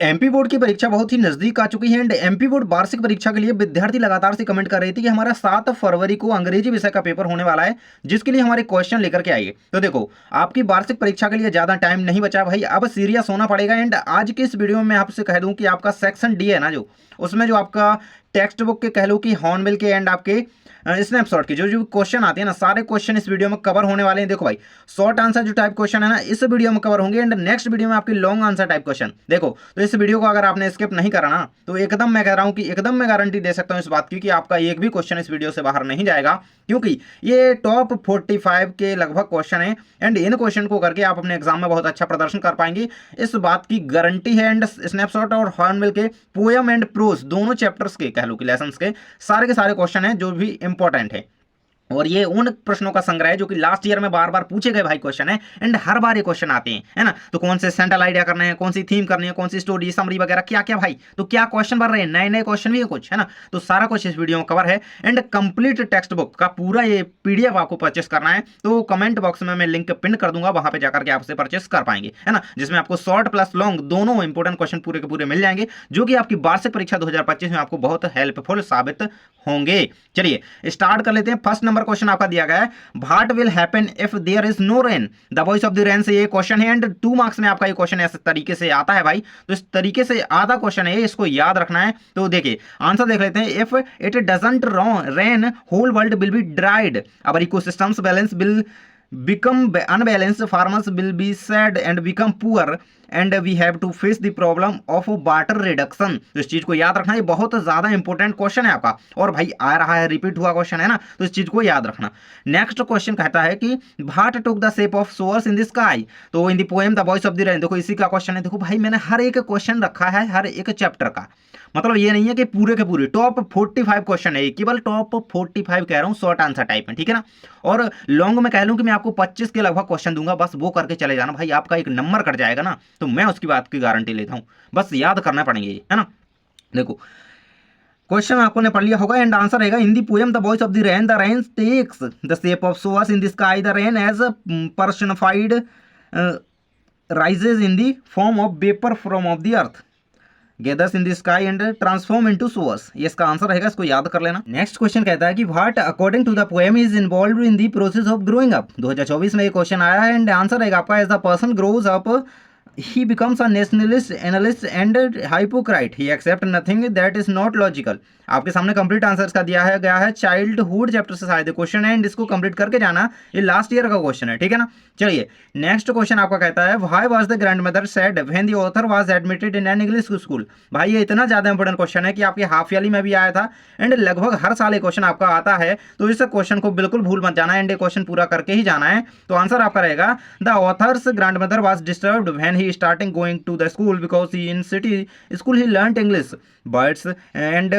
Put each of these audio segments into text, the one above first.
MP board की परीक्षा बहुत ही नजदीक आ चुकी है एंड एमपी बोर्ड वार्षिक परीक्षा के लिए विद्यार्थी लगातार से कमेंट कर रही थी कि हमारा 7 फरवरी को अंग्रेजी विषय का पेपर होने वाला है, जिसके लिए हमारे क्वेश्चन लेकर के आइए। तो देखो, आपकी वार्षिक परीक्षा के लिए ज्यादा टाइम नहीं बचा भाई, अब सीरियस होना पड़ेगा। एंड आज की इस वीडियो में मैं आपसे कह दूं कि आपका सेक्शन डी है ना, जो उसमें जो आपका टेक्स्ट बुक के कह लो कि हॉर्नबिल के एंड आपके स्नैपशॉट के जो जो क्वेश्चन आते हैं ना, सारे क्वेश्चन इस वीडियो में कवर होने वाले हैं। देखो भाई, शॉर्ट आंसर जो टाइप क्वेश्चन है ना, इस वीडियो में कवर होंगे एंड नेक्स्ट वीडियो में आपकी लॉन्ग आंसर टाइप क्वेश्चन। देखो, तो इस वीडियो को अगर आपने स्किप नहीं करा ना, तो एकदम मैं कह रहा हूं कि एकदम मैं गारंटी दे सकता हूं इस बात की कि आपका एक भी क्वेश्चन इस वीडियो से बाहर नहीं जाएगा, क्योंकि ये टॉप 45 के लगभग क्वेश्चन है एंड इन क्वेश्चन को करके आप अपने एग्जाम में बहुत अच्छा प्रदर्शन कर पाएंगे, इस बात की गारंटी है। एंड स्नैपशॉट और हॉर्नबिल के पोएम एंड प्रोज दोनों चैप्टर्स के कह लो कि लेसन्स के सारे क्वेश्चन हैं जो भी इंपॉर्टेंट है, और ये उन प्रश्नों का संग्रह है जो कि लास्ट ईयर में बार बार पूछे गए भाई क्वेश्चन है एंड हर बार ये क्वेश्चन आते हैं, है ना। तो कौन से सेंट्रल आइडिया करने हैं, कौन सी थीम करनी है, कौन सी स्टोरी समरी वगैरह क्या क्या भाई, तो क्या क्वेश्चन बन रहे हैं, नए नए क्वेश्चन भी है कुछ, है ना। तो सारा कुछ इस वीडियो में कवर है एंड कंप्लीट टेक्स्ट बुक का पूरा ये पीडीएफ आपको परचेस करना है, तो कमेंट बॉक्स में मैं लिंक पिन कर दूंगा, वहां पे जाकर के आपसे परचेस कर पाएंगे, है ना, जिसमें आपको शॉर्ट प्लस लॉन्ग दोनों इंपोर्टेंट क्वेश्चन पूरे के पूरे मिल जाएंगे, जो कि आपकी वार्षिक परीक्षा 2025 में आपको बहुत हेल्पफुल साबित होंगे। चलिए स्टार्ट कर लेते हैं। फर्स्ट नंबर क्वेश्चन आपका दिया गया है, what will happen if there is no rain, the voice of the rain से ये क्वेश्चन है एंड 2 मार्क्स में आपका ये क्वेश्चन ऐसे तरीके से आता है भाई, तो इस तरीके से आधा क्वेश्चन है, इसको याद रखना है। तो देखिए आंसर देख लेते हैं, if it doesn't rain whole world will be dried, our ecosystems balance will become unbalanced, farmers will be sad and become poor and we have to face the problem of water reduction। तो इस चीज को याद रखना, ये बहुत ज्यादा important question है आपका, और भाई आ रहा है, रिपीट हुआ क्वेश्चन है ना, तो इस चीज को याद रखना। नेक्स्ट क्वेश्चन कहता है कि what took the shape of source in the sky, तो in the poem the voice of the rain, देखो इसी का क्वेश्चन है। देखो भाई, मैंने हर एक क्वेश्चन रखा है हर एक चैप्टर का, मतलब ये नहीं है कि पूरे के पूरे टॉप 45 क्वेश्चन है, केवल टॉप 45 कह रहा हूं, शॉर्ट आंसर टाइप में, ठीक है ना। और लॉन्ग में कह लूं कि मैं आपको 25 के लगभग क्वेश्चन दूंगा, बस वो करके चले जाना भाई, आपका एक नंबर कट जाएगा ना, तो मैं उसकी बात की गारंटी लेता हूं, बस याद करना पड़ेंगे, है ना। देखो क्वेश्चन आपको ने पढ़ लिया होगा एंड आंसर रहेगा, in the poem the voice of the rain takes the shape of source in the sky, the rain as personified rises in the form of vapour from of the earth, gathers in the sky and transform into showers, ये इसका answer रहेगा, इसको याद कर लेना। Next question कहता है कि what according to the poem is involved in the process of growing up, 2024 में ये क्वेश्चन आया है एंड आंसर रहेगा आपका, as the person grows up he becomes a nationalist, analyst and hypocrite, he accept nothing that is not logical। आपके सामने complete answer इसका दिया है गया है, चाइल्डहुड चैप्टर से शायद क्वेश्चन है एंड इसको कंप्लीट करके जाना, ये लास्ट ईयर का क्वेश्चन है, ठीक है ना। चलिए नेक्स्ट क्वेश्चन आपका कहता है, why was the grandmother sad when the author was admitted in an English school. भाई ये इतना ज्यादा इंपॉर्टेंट क्वेश्चन है कि आपके हाफ ईयरली में भी आया था एंड लगभग हर साल ये क्वेश्चन आपका आता है, तो इस क्वेश्चन को बिल्कुल भूल मत जाना एंड ये क्वेश्चन पूरा करके ही जाना है। तो आंसर आपका रहेगा, the author's grandmother was disturbed when he starting going to the school because he in city school he learnt English words and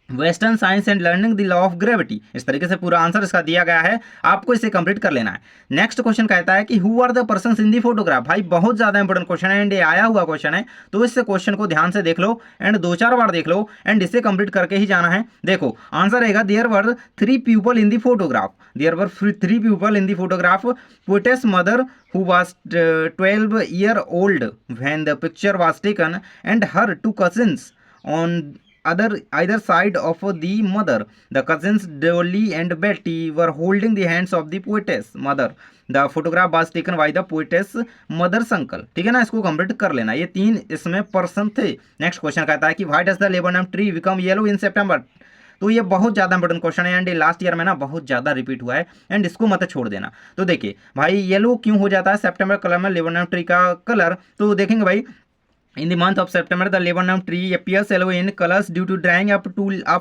western science and learning the law of gravity. इस तरीके से पूरा answer इसका दिया गया है, आपको इसे कंप्लीट कर लेना है। नेक्स्ट क्वेश्चन कहता है कि who are the persons in the photograph. भाई बहुत ज्यादा इंपॉर्टेंट क्वेश्चन है एंड ये आया हुआ क्वेश्चन है, तो इस क्वेश्चन को ध्यान से देख लो एंड 2-4 बार देख लो एंड इसे कंप्लीट करके ही जाना है। देखो आंसर रहेगा, there were 3 people in the photograph, there were 3 people in the photograph, poetess mother who was 12 year old when the picture was taken and her 2 cousins on either side of the mother, the cousins Dolly and Betty were holding the hands of the poetess mother, the photograph was taken by the poetess mother's uncle। ठीक है ना, इसको complete कर लेना, ये 3 इसमें person थे। Next question कहता है कि why does the laburnum tree become yellow in September। तो ये बहुत ज्यादा इंपॉर्टेंट क्वेश्चन है एंड ये लास्ट ईयर में ना बहुत ज्यादा रिपीट हुआ है एंड इसको मत छोड़ देना। तो देखिए भाई येलो क्यों हो जाता है सितंबर कलर में लेबोरम ट्री का कलर, तो देखेंगे भाई, in the month of September the laburnum tree appears yellow in colors due to drying up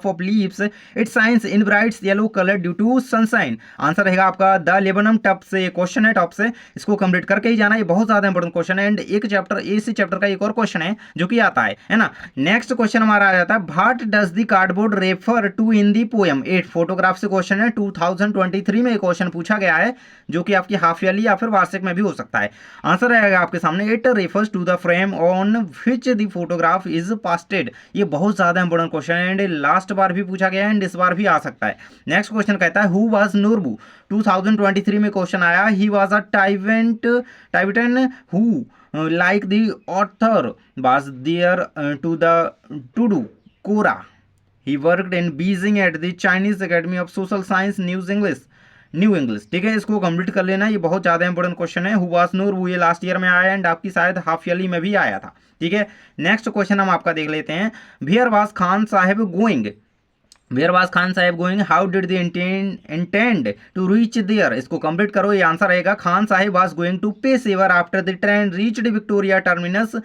of leaves, it shines in bright yellow color due to sunshine। Answer रहेगा आपका the laburnum top से, ये question है top से, इसको complete करके ही जाना, ये बहुत ज्यादा इंपॉर्टेंट क्वेश्चन है एंड एक चैप्टर इसी चैप्टर का एक और क्वेश्चन है जो कि आता है ना। नेक्स्ट क्वेश्चन हमारा आ जाता है, what does the cardboard refer to in the poem. 8 photograph से क्वेश्चन है, 2023 में ये क्वेश्चन पूछा गया है, जो कि आपकी हाफ ईयरली या फिर वार्षिक में भी हो सकता है। आंसर रहेगा आपके सामने, it refers to the frame on which the photograph is pasted। ये बहुत ज्यादा इंपॉर्टेंट क्वेश्चन है एंड लास्ट बार भी पूछा गया है एंड इस बार भी आ सकता है। नेक्स्ट क्वेश्चन कहता है, हु वाज नूरबू। 2023 में क्वेश्चन आया, he was a Tibetan who like the author was there to do Quora. He worked in Beijing at the Chinese Academy of Social Science new English. ठीक है, इसको complete कर लेना, ये बहुत ज़्यादा इंपॉर्टेंट क्वेश्चन है। हुवास नूर वो ये लास्ट ईयर में आया एंड आपकी शायद हाफ ईयरली में भी आया था। ठीक है, नेक्स्ट क्वेश्चन हम आपका देख लेते हैं। Where was Khan Sahib going, where was Khan Sahib going, how did they intend to reach there. इसको कंप्लीट करो, ये आंसर रहेगा Khan Sahib was going to Peshawar after the train reached Victoria Terminus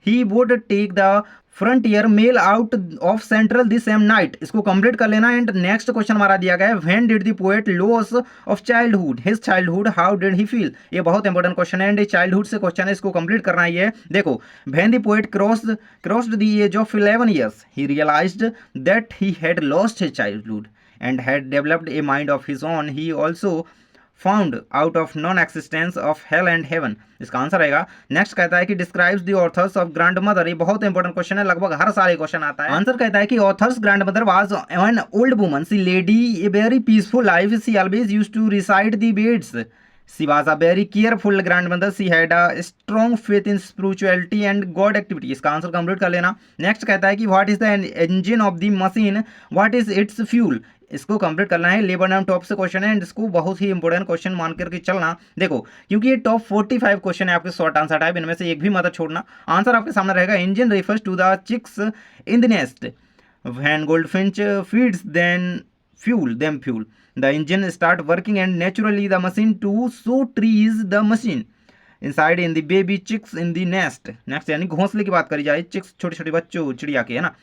he would take the Frontier Mail out of Central the same night. इसको complete कर लेना। And next question हमारा दिया गया है when did the poet loss of childhood his childhood how did he feel. ये बहुत important question है एंड चाइल्डहुड से क्वेश्चन है, इसको कंप्लीट करना ही है। देखो, when the poet crossed the age of 11 years he realised that he had lost his childhood and had developed a mind of his own he also found out of non existence of hell and heaven. इसका answer आएगा। Next कहता है कि describes the author's of grand mother. ये बहुत important question है, लगभग हर साल ये क्वेश्चन आता है। आंसर कहता है कि author's grand mother was an old woman, she lady a very peaceful life, she always used to recite the beads, she was a very careful grand mother, she had a strong faith in spirituality and God activity. इसका answer complete कर लेना। Next कहता है कि what is the engine of the machine, what is its fuel. इसको complete करना है। Labour नाम टॉप से क्वेश्चन है एंड इसको बहुत ही इंपॉर्टेंट क्वेश्चन मान करके चलना। देखो, क्योंकि ये टॉप 45 क्वेश्चन है आपके शॉर्ट आंसर टाइप, इनमें से एक भी मत छोड़ना। आंसर आपके सामने रहेगा। Engine refers to the chicks in the nest when goldfinch feeds them fuel the engine start working and naturally the machine to so trees the machine inside in the baby chicks in the nest. Next यानी घोंसले की बात करी जाए, chicks छोटे छोटे बच्चों चिड़िया के, है ना।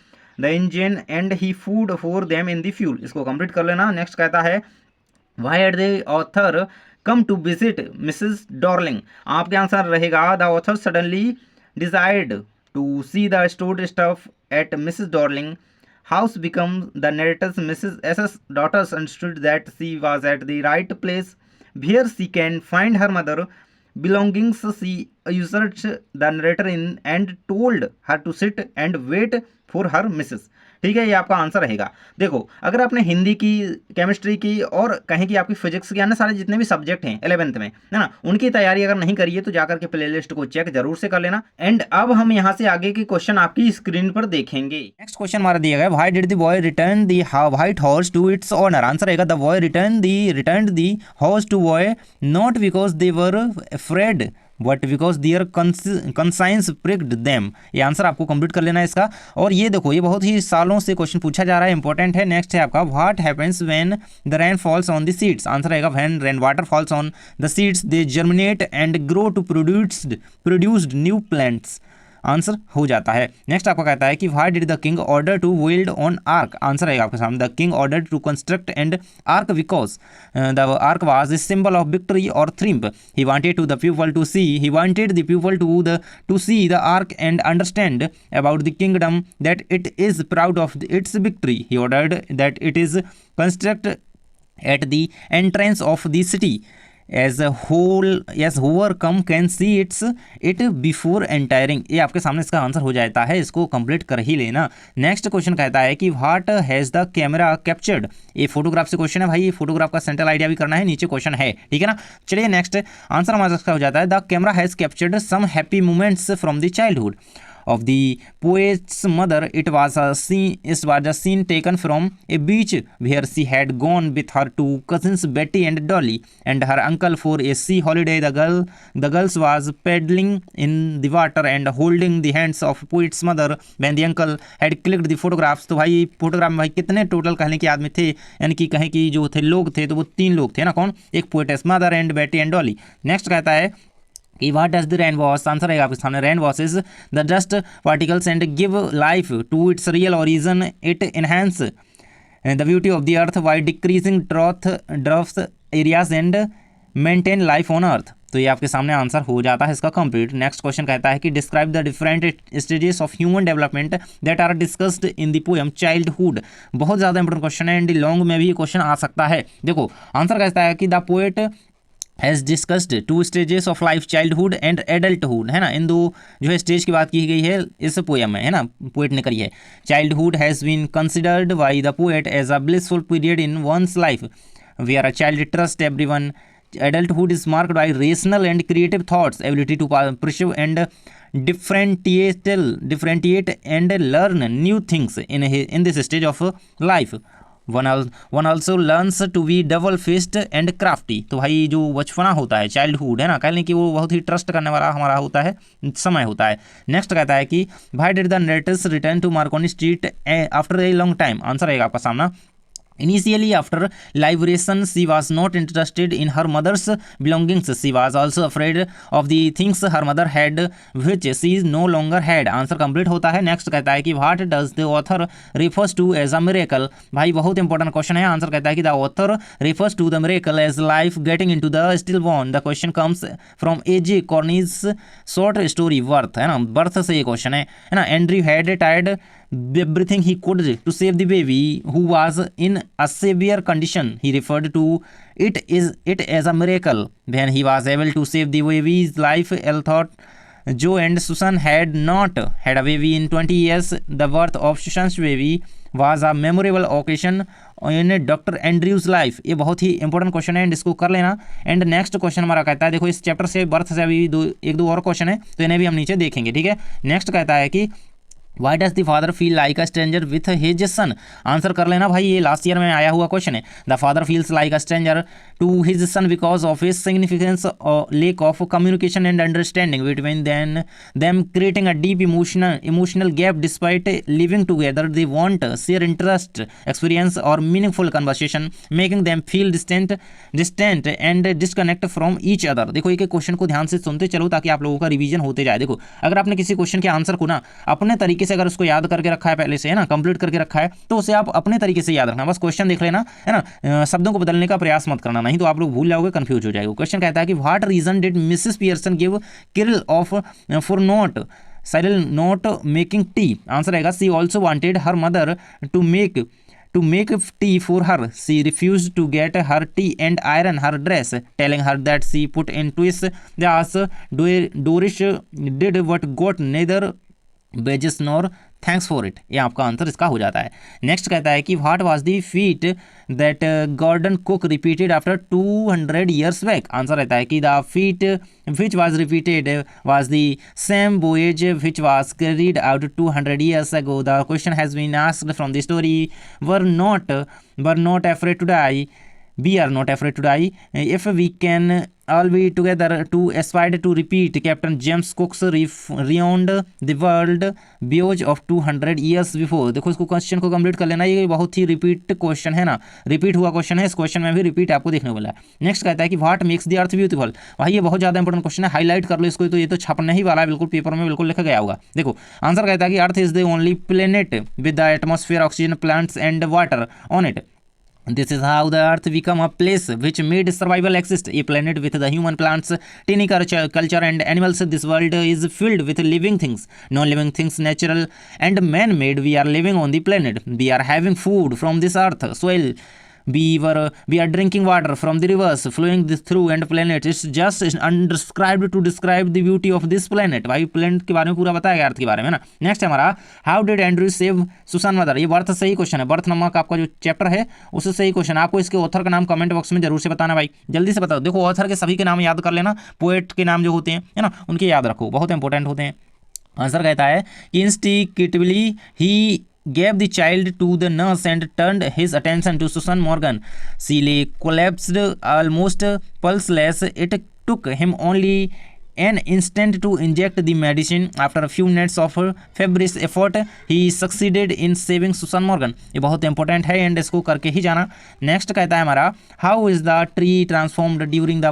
The engine and he food for them in the fuel. इसको कंप्लीट कर लेना। नेक्स्ट कहता है why had the author come to visit Mrs Dorling. आपके आंसर रहेगा the author suddenly decide to see the stored stuff at Mrs Dorling house become the narrator's Mrs SS daughter's understood that she was at the right place where she can find her mother belongings. She usurped the narrator in and told her to sit and wait for her missus. ठीक है, ये आपका answer रहेगा। देखो, अगर आपने हिंदी की, chemistry की और कहें कि आपकी फिजिक्स के, अन्य सारे जितने भी सब्जेक्ट हैं 11th में, है ना, उनकी तैयारी अगर नहीं करी है तो जाकर के प्लेलिस्ट को चेक जरूर से कर लेना। एंड अब हम यहाँ से आगे के क्वेश्चन आपकी स्क्रीन पर देखेंगे। नेक्स्ट क्वेश्चन हमारा दिया गया why did the boy return the white horse to its owner. Answer रहेगा the boy returned the horse to boy not because they were afraid but because their conscience pricked them. ये answer आपको complete कर लेना है इसका। और ये देखो, ये बहुत ही सालों से क्वेश्चन पूछा जा रहा है, इंपॉर्टेंट है। नेक्स्ट है आपका what happens when the rain falls on the seeds. Answer रहेगा when rain water falls on the seeds they germinate and grow to produced new plants. Answer हो जाता है। नेक्स्ट आपका कहता है कि why did the king order to build on arch. Answer रहेगा आपके सामने the king order to construct and arch because the arch was a symbol of victory और triumph. He wanted the people to see the arch and understand about the kingdom that it is proud of its victory. He ordered that it is construct at the entrance of the city as whoever come can see it before entering। ये आपके सामने इसका answer हो जाता है, इसको complete कर ही लेना। नेक्स्ट क्वेश्चन कहता है कि what has the camera captured. ये फोटोग्राफ से क्वेश्चन है भाई, ये फोटोग्राफ का सेंट्रल आइडिया भी करना है, नीचे क्वेश्चन है, ठीक है ना। चलिए नेक्स्ट आंसर हमारा इसका हो जाता है the camera has captured some happy moments from the childhood of the poet's mother. It was a scene taken from a beach where she had gone with her two cousins Betty and Dolly and her uncle for a sea holiday. The girls was paddling in the water and holding the hands of poet's mother when the uncle had clicked the photographs. तो भाई photograph में भाई कितने total कहने के आदमी थे, यानी कि कहें कि जो थे लोग थे तो वो 3 लोग थे ना, कौन, एक poetess mother and Betty and Dolly. Next कहता है कि what does the rain wash. Answer रहेगा आपके सामने rain wash is the dust particles and give life to its real origin. It enhance the beauty of the earth by decreasing draft areas and maintain life on earth. तो ये आपके सामने answer हो जाता है इसका कंप्लीट। नेक्स्ट क्वेश्चन कहता है कि describe the different stages of human development that are discussed in the poem childhood. बहुत ज़्यादा इंपॉर्टेंट क्वेश्चन है एंड लॉन्ग में भी ये क्वेश्चन आ सकता है। देखो, आंसर कहता है कि the poet has discussed 2 stages of life childhood and adulthood, है ना। इन दो जो है स्टेज की बात की गई है इस पोएम में, है ना, पोएट ने करी है। Childhood has been considered by the poet as a blissful period in one's life where a child trust everyone adulthood is marked by rational and creative thoughts, ability to perceive and differentiate and learn new things in this stage of life. One also learns to be double faced and crafty. तो भाई जो बचपना होता है, childhood है ना, कह लें कि वो बहुत ही ट्रस्ट करने वाला हमारा होता है, समय होता है। नेक्स्ट कहता है कि why did the narrators return to Marconi Street after a long time. Answer रहेगा आपका सामना, initially after liberation she was not interested in her mother's belongings, she was also afraid of the things her mother had which she no longer had। Answer complete होता है। Next कहता है कि what does the author refers to as a miracle. भाई बहुत important question है। Answer कहता है कि the author refers to the miracle as life getting into the still born. The question comes from AJ Cornie's short story worth, है ना, birth से ये क्वेश्चन है ना। Andrew had tried everything he could to save the baby who was in a severe condition. He referred to it as a miracle when he was able to save the baby's life. Elle thought Joe and Susan had not had a baby in 20 years. The birth of Susan's baby was a memorable occasion in doctor Andrews life. ये बहुत ही important question है and इसको कर लेना। And next question हमारा कहता है, देखो इस चैप्टर से बर्थ से अभी एक दो और क्वेश्चन है तो इन्हें भी हम नीचे देखेंगे, ठीक है। नेक्स्ट कहता है कि why does the father feel like a stranger with his son. Answer कर लेना भाई, ये लास्ट ईयर में आया हुआ क्वेश्चन है। The father feels like a stranger to his son because of his significance lack of communication and understanding between them creating a deep emotional gap despite living together. They want share interest experience और meaningful conversation making them feel distant and disconnect from each other. देखो एक question को ध्यान से सुनते चलो ताकि आप लोगों का रिवीजन होते जाए। देखो अगर आपने किसी क्वेश्चन के आंसर को ना अपने तरीके से अगर उसको याद करके रखा है पहले से, है ना, कंप्लीट करके रखा है, तो उसे आप अपने तरीके से याद रखना। बस क्वेश्चन देख लेना, है ना, शब्दों को बदलने का प्रयास मत करना, नहीं तो आप लोग भूल जाओगे, कंफ्यूज हो जाएगा। क्वेश्चन कहता है कि what reason did Mrs Pearson give Cyril off for not Cyril not making tea. Answer रहेगा she also wanted her mother to make tea for her. She refused to get her tea and iron her dress, telling her that she put in twists. Thus Dorish did what got neither wages nor thanks for it. ये आपका answer इसका हो जाता है। Next कहता है कि what was the feat that Gordon Cook repeated after 200 years back. Answer रहता है कि the feat which was repeated was the same voyage which was carried out 200 years ago. The question has been asked from the story we're not afraid to die. We are not afraid to die. If we can all be together to aspire to repeat Captain James Cook's round the world voyage of 200 years before। देखो इसको question को complete कर लेना, ये बहुत ही repeat question है ना, repeat हुआ क्वेश्चन है। इस क्वेश्चन में भी रिपीट आपको देखने को मिला है। नेक्स्ट कहता है कि what makes the earth beautiful. भाई ये बहुत ज़्यादा इंपॉर्टेंट क्वेश्चन है, हाईलाइट कर लो इसको, तो ये तो छपने ही वाला है, बिल्कुल पेपर में बिल्कुल लिखा गया होगा। देखो आंसर कहता है कि earth is the only planet with the atmosphere, oxygen, plants and water on it. This is how the earth become a place which made survival exist. A planet with the human, plants, tiny culture and animals. This world is filled with living things, non-living things, natural and man-made. We are living on the planet. We are having food from this earth, soil. We are drinking water from the rivers flowing through and planet. It's just undescribed to describe the beauty of this planet। भाई planet के बारे में पूरा बताया गया, अर्थ के बारे में ना। नेक्स्ट है हमारा how did Andrew save Susan mother. ये बर्थ सही क्वेश्चन है, बर्थ नामक आपका जो चैप्टर है उससे सही क्वेश्चन। आपको इसके ऑथर का नाम कमेंट बॉक्स में जरूर से बताना भाई, जल्दी से बताओ। देखो ऑथर के सभी के नाम याद कर लेना, पोएट के नाम जो होते हैं, है ना, उनके याद रखो, बहुत इंपॉर्टेंट होते हैं। आंसर कहता है कि instinctively he gave the child to the nurse and turned his attention to Susan Morgan. She lay collapsed, almost pulseless. It took him only an instant to inject the medicine. After a few minutes of feverish effort, he succeeded in saving Susan Morgan। ये बहुत important है and इसको करके ही जाना। Next कहता है हमारा how is the tree transformed during the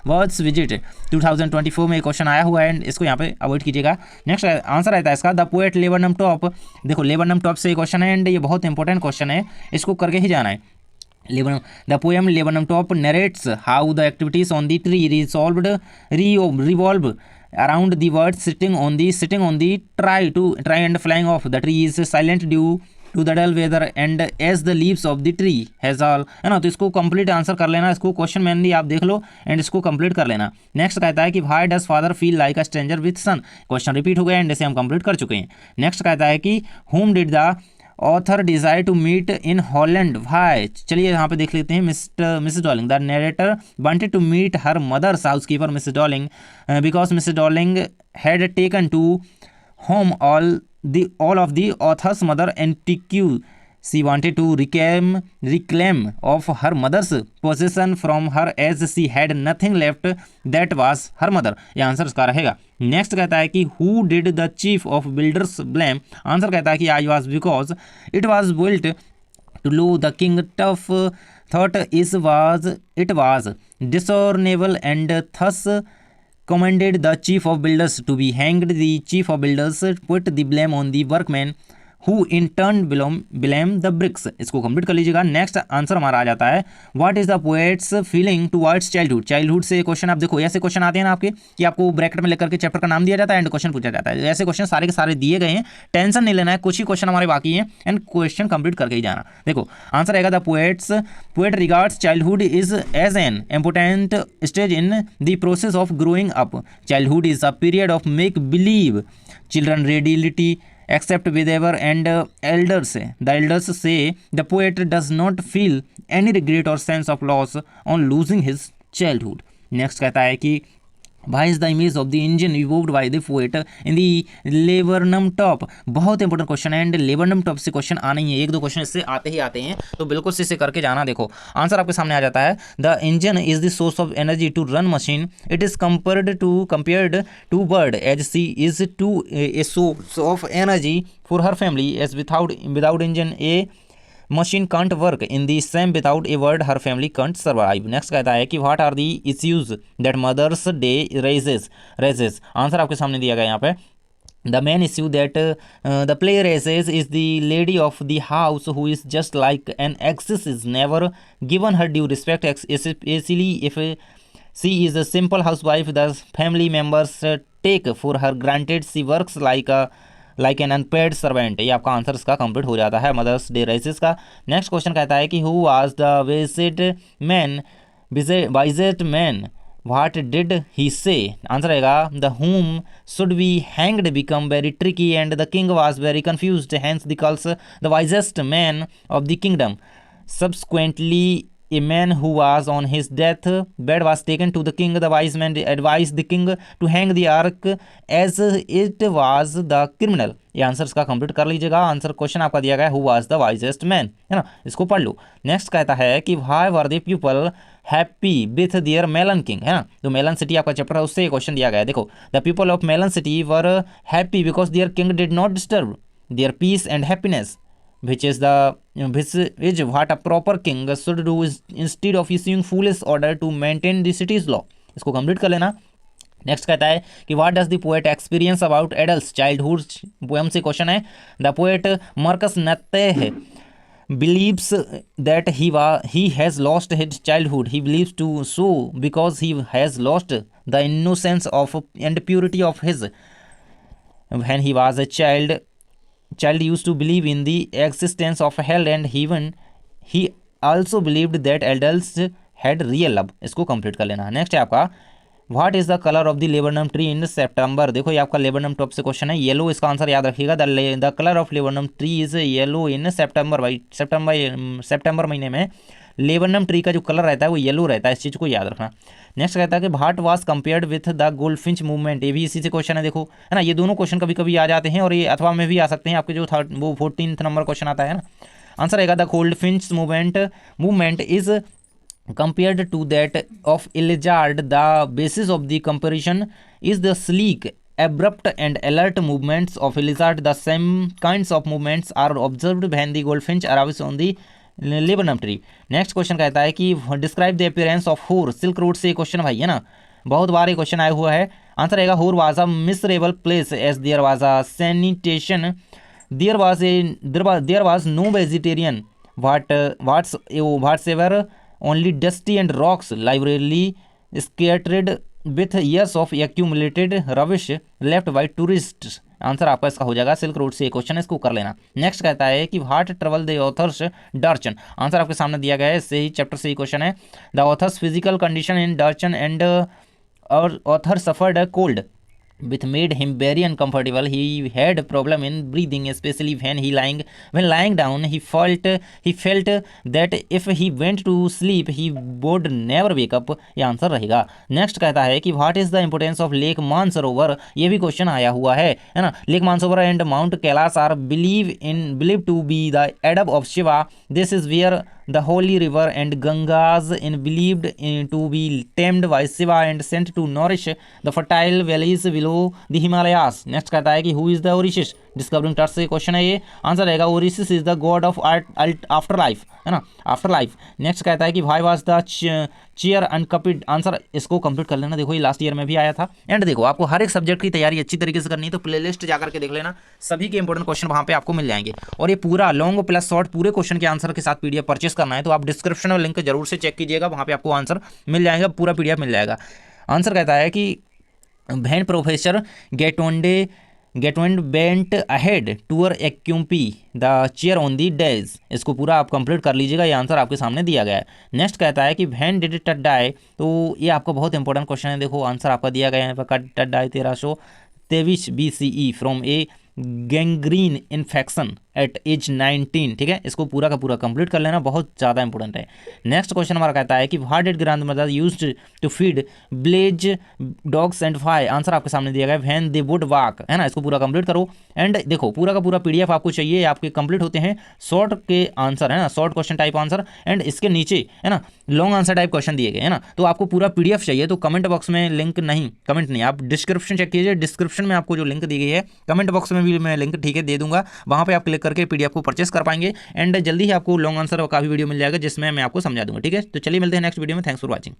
words visit. 2024 में क्वेश्चन आया हुआ है एंड इसको यहाँ पे अवॉइड कीजिएगा। नेक्स्ट आंसर रहता है इसका द पोएट लेबरनम टॉप। देखो लेबरनम टॉप से क्वेश्चन है एंड ये बहुत इंपॉर्टेंट क्वेश्चन है, इसको करके ही जाना है। The poem Lebanon Top narrates how the activities on the tree revolve around the word sitting on the try and flying off. The tree is silent due to the dull weather and as the leaves of the tree has all, है ना। तो इसको complete answer कर लेना, इसको question mainly आप देख लो and इसको कंप्लीट कर लेना। नेक्स्ट कहता है कि why does father feel like a stranger with son. Question repeat हो गया एंड इसे हम कंप्लीट कर चुके हैं। नेक्स्ट कहता है कि whom did the author desire to meet in Holland why, चलिए यहाँ पे देख लेते हैं। Mrs Dorling, the narrator wanted to meet her mother's housekeeper Mrs Dorling because Mrs Dorling had taken to home all of the author's mother antique. She wanted to reclaim of her mother's possession from her as she had nothing left that was her mother. ये answer उसका रहेगा। Next कहता है कि who did the chief of builders blame? Answer कहता है कि I was because it was built to low the king tough thought it was dishonorable and thus commanded the chief of builders to be hanged. The chief of builders put the blame on the workmen who in turn blame the bricks. इसको complete कर लीजिएगा। Next answer हमारा आ जाता है what is the poets feeling towards childhood. Childhood से question आप देखो, ऐसे क्वेश्चन आते हैं ना आपके कि आपको ब्रैकेट में लेकर के चैप्टर का नाम दिया जाता है एंड क्वेश्चन पूछा जाता है। ऐसे क्वेश्चन सारे के सारे दिए गए हैं, टेंशन नहीं लेना है, कुछ ही क्वेश्चन हमारे बाकी हैं एंड क्वेश्चन कंप्लीट करके ही जाना। देखो आंसर आएगा the poet regards childhood is as an important stage in the process of growing up. Childhood is a period of make believe children readily except wherever and elders say. The elders say the poet does not feel any regret or sense of loss on losing his childhood. Next कहता है कि Why is the image of the engine evoked by the poet in the laburnum top? बहुत important question है and laburnum top से question आने ही है, एक दो क्वेश्चन इससे आते ही आते हैं, तो बिल्कुल से इसे करके जाना। देखो आंसर आपके सामने आ जाता है the engine is the source of energy to run machine. It is compared to bird as she is to a source of energy for her family as without engine a machine can't work in the same without a bird her family can't survive. Next कहता है कि what are the issues that Mother's Day raises. Answer आपके सामने दिया गया यहाँ पे the main issue that the play raises is the lady of the house who is just like an axis is never given her due respect especially if she is a simple house wife the family members take for her granted she works like an unpaid servant. ये आपका answer इसका complete हो जाता है Mother's Day raises का। Next question कहता है कि who was the wisest man what did he say. Answer आएगा the whom should be hanged become very tricky and the king was very confused, hence the calls the wisest man of the kingdom. Subsequently a man who was on his death bed was taken to the king. The wise man advised the king to hang the ark as it was the criminal. ये answer इसका complete कर लीजिएगा। Answer question आपका दिया गया है who was the wisest man, है ना, इसको पढ़ लो। नेक्स्ट कहता है कि why were the people happy with their melon king, है ना, तो मेलन सिटी आपका चैप्टर है उससे क्वेश्चन दिया गया है। देखो the people of melon city were happy because their king did not disturb their peace and happiness which is what a proper king should do is instead of issuing foolish order to maintain the city's law. इसको complete कर लेना। Next कहता है कि what does the poet experience about adults childhood poem से question है। The poet Markus Natten believes that he has lost his childhood. He believes to so because he has lost the innocence of and purity of his when he was a child used to believe in the existence of hell and heaven. He also believed that adults had real love. इसको complete कर लेना। Next है आपका what is the colour of the laburnum tree in September. देखो ये आपका laburnum top से question है, येलो इसका आंसर याद रखिएगा। The colour of laburnum tree is yellow in September. भाई सेप्टेम्बर महीने में लेबरनम ट्री का जो कलर रहता है वो येलो रहता है, इस चीज़ को याद रखना। नेक्स्ट कहता है कि what was compared with the goldfinch movement. ये भी इसी से क्वेश्चन है, देखो है ना, ये दोनों क्वेश्चन कभी कभी आ जाते हैं और ये अथवा में भी आ सकते हैं। आपके जो 14th नंबर क्वेश्चन आता है ना, आंसर आएगा the goldfinch movement is compared to that of Iliad. The basis of the comparison is the sleek, abrupt and alert movements of Iliad. The same kinds of movements are observed when the goldfinch arrives on the laburnum tree. Next question कहता है कि describe the appearance of होर। Silk road से question भाई है ना, बहुत बार ये क्वेश्चन आया हुआ है। आंसर आएगा होर was a miserable place as there was a sanitation there was no vegetarian whatsoever only dusty and rocks librarily scattered with years of accumulated rubbish left by tourists. Answer आपका इसका हो जाएगा silk road से question है, इसको कर लेना। Next कहता है कि what trouble the authors Darchen. Answer आपके सामने दिया गया है, इससे ही चैप्टर से ही क्वेश्चन है। The authors physical condition in Darchen and और author suffered cold which made him very uncomfortable. He had a problem in breathing, especially when lying down. He felt that if he went to sleep, he would never wake up. ये answer रहेगा. Next कहता है कि what is the importance of lake Mansarovar. ये भी question आया हुआ है ना. Lake Mansarovar and mount Kailash are believe to be the एडब of Shiva. This is where the holy river and Gangas in believed to be tamed by Shiva and sent to nourish the fertile valleys below the Himalayas. Next कहता है कि who is the Orishis. Discovering टर्स से question है ये. Answer रहेगा Osiris is the god of after life, है ना, आफ्टर लाइफ. नेक्स्ट कहता है कि why was the chair unoccupied. Answer इसको कंप्लीट कर लेना. देखो ये लास्ट ईयर में भी आया था. एंड देखो आपको हर एक सब्जेक्ट की तैयारी अच्छी तरीके से करनी है तो प्लेलिस्ट जाकर के देख लेना. सभी के इंपॉर्टेंट क्वेश्चन वहाँ पे आपको मिल जाएंगे. और ये पूरा लॉन्ग प्लस शॉर्ट पूरे क्वेश्चन के आंसर के साथ पीडीएफ परचेस करना है तो आप डिस्क्रिप्शन में लिंक जरूर से चेक कीजिएगा. वहाँ पे आपको आंसर मिल जाएगा, पूरा पीडीएफ मिल जाएगा. आंसर कहता है कि when professor Gaitonde went ahead to occupy the chair on the dais. इसको पूरा आप कंप्लीट कर लीजिएगा. ये आंसर आपके सामने दिया गया है. नेक्स्ट कहता है कि वैन डिड इट डाई. तो ये आपका बहुत इंपॉर्टेंट क्वेश्चन है. देखो आंसर आपका दिया गया है. Cut die 1323 BCE from a gangrene infection at age 19. ठीक है, इसको पूरा का पूरा कंप्लीट कर लेना, बहुत ज़्यादा इंपॉर्टेंट है. नेक्स्ट क्वेश्चन हमारा कहता है कि what did grand mother used to feed village dogs and why. Answer आपके सामने दिया गया है व्हेन दे वुड वॉक, है ना. इसको पूरा कंप्लीट करो. एंड देखो पूरा का पूरा पीडीएफ आपको चाहिए. आपके कंप्लीट होते हैं शॉर्ट के आंसर, है ना, short question type answer. And इसके नीचे, है ना, लॉन्ग आंसर टाइप क्वेश्चन दिए गए, है ना. तो आपको पूरा पीडीएफ चाहिए तो कमेंट बॉक्स में लिंक नहीं, कमेंट नहीं, आप डिस्क्रिप्शन चेक कीजिए. डिस्क्रिप्शन में आपको जो लिंक दी गई है, कमेंट बॉक्स में भी मैं लिंक ठीक है दे दूंगा. वहाँ पे आप क्लिक करके पीडीएफ को परचेस कर पाएंगे. एंड जल्दी ही आपको लॉन्ग आंसर का भी वीडियो मिल जाएगा जिसमें मैं आपको समझा दूंगा. ठीक है, तो चलिए मिलते हैं नेक्स्ट वीडियो में. Thanks for watching.